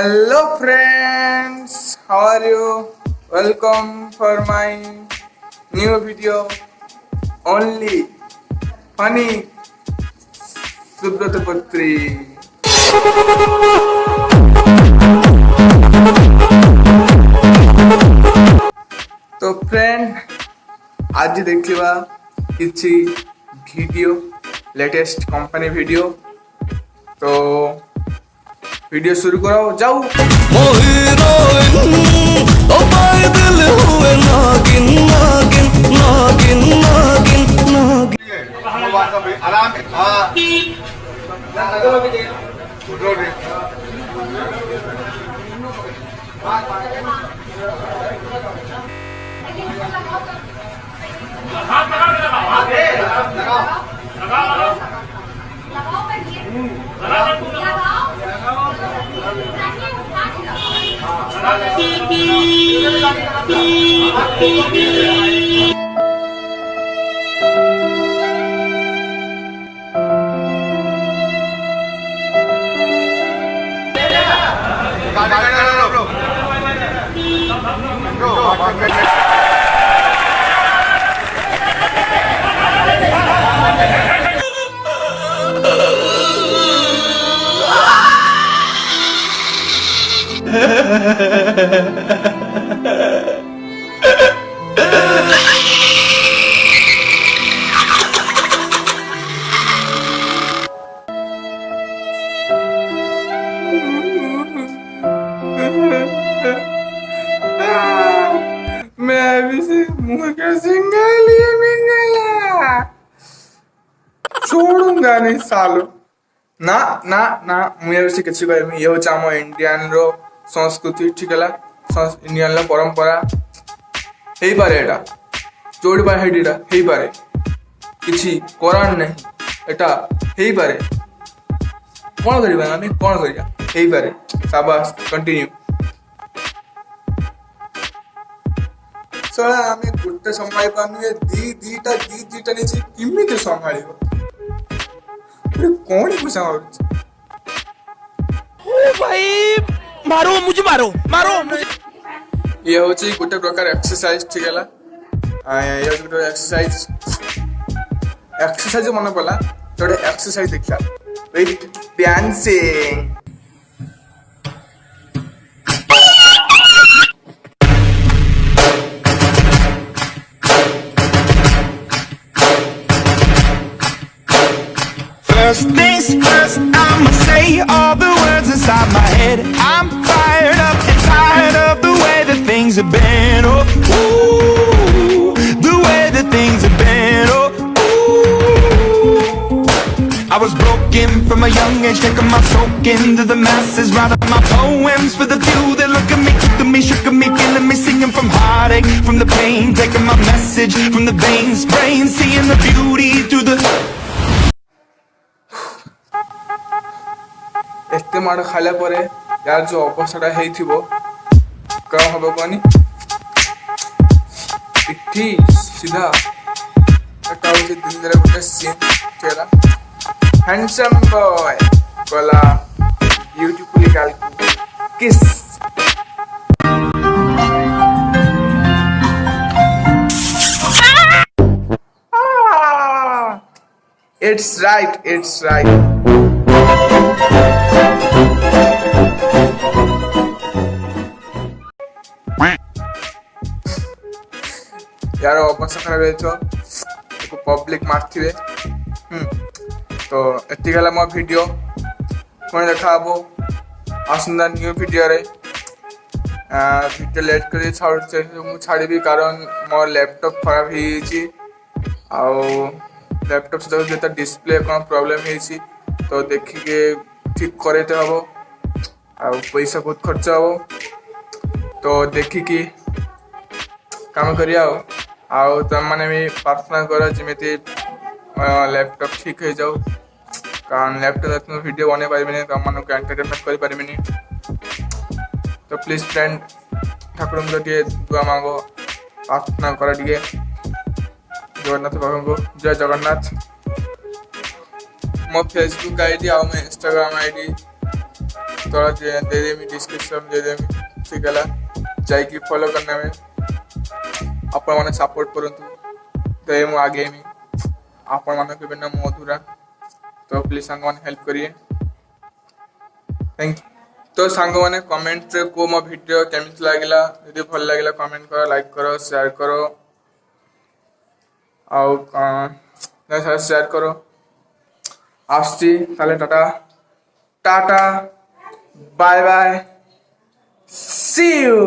Hello friends, how are you? Welcome for my new video. Only funny Subrata Putri. तो friend आज देखिबा किछि video latest company video तो video शुरू करो जाओ। मैं अभी से मुंह का सिंगल ही मिंगला छोड़ूंगा नहीं सालो ना ना ना मुझे से किसी कहमी ये होचा हम इंडियन रो संस्कृति ठीक है इंडियन रो परंपरा हेई पारे एटा जोड़ी पारे हेडीटा हेई पारे किछि करान नहीं एटा हेई पारे कोन करिबा आमी कोन करिया हेई पारे शाबाश कंटिन्यू। सळा आमी गुट्टे संभाळी पानु दीटा नीचे किमिते संभाळिबो कौन को संभाळुछ ओ भाई मारो मुझे ये होची गुट्टे प्रकार एक्सरसाइज ठीक हैला ये गुट्टे एक्सरसाइज मन पला जोडे एक्सरसाइज देखला with dancing. First things first, I'ma say all the words inside my head. I'm fired up and tired of the way that things have been. Oh, ooh, the way that things have been. Oh, ooh. I was broken from a young age, taking my soak into the masses, writing my poems for the few that look at me, took at me, shook at me, feeling me, singing from heartache, from the pain, taking my message from the veins, brain, seeing the beauty through the. एते माड़ खाला परे यार जो अवस्था हेइथिबो कम हबो कोनी पिठी सीधा एटा होचे दिन रे गुटे सीन तेरा handsome boy Cola beautifully girl किस इट्स राइट यार अवस्था खराब है पब्लिक मारथिबे तो एति गला मो वीडियो कोन देखाबो आसंदा न्यू वीडियो रे वीडियो लेट कर छाड़ी भी कारण मो लैपटॉप खराब ही आ लैपटॉप से जो डिस्प्ले कौन प्रॉब्लम है तो देखिके ठीक करते हम आ पैसा बहुत खर्च हम तो देखिकी काम करिया आउ तुम मैंने भी प्रार्थना कर जमी लैपटॉप ठीक हो जाओ कारण लैपटॉप वीडियो बन पारे तुम मानक एंटरटेनमेंट कर पारे तो प्लीज फ्रेंड ठाकुर टे दुआ मांग प्रार्थना कर टे जगन्नाथ बाबू को जय जगन्नाथ। मो फेसबुक आईडी आ इंस्टाग्राम आईडी ତଳେ ଦେଇଦେମି ଡିସ୍କ୍ରିପ୍ସନ୍ ଦେଇଦେମି ଠିକ୍ ହେଲା ଯାଇକି ଫଲୋ କରିନେବେ ଆପଣମାନେ ସପୋର୍ଟ କରନ୍ତୁ ତ ମୁଁ ଆଗେଇମି ଆପଣମାନଙ୍କ ବିନା ମୁଁ ଅଧୁରା ତ ପ୍ଲିଜ୍ ସାଙ୍ଗମାନେ ହେଲ୍ପ କରିବେ थैंक यू तो साଙ୍ଗମାନେ कमेंट रे को मो वीडियो केमिति लागला यदि भल लागला कमेंट करो लाइक करो शेयर करो आउ शेयर करो आस्ती ताले tata tata bye bye see you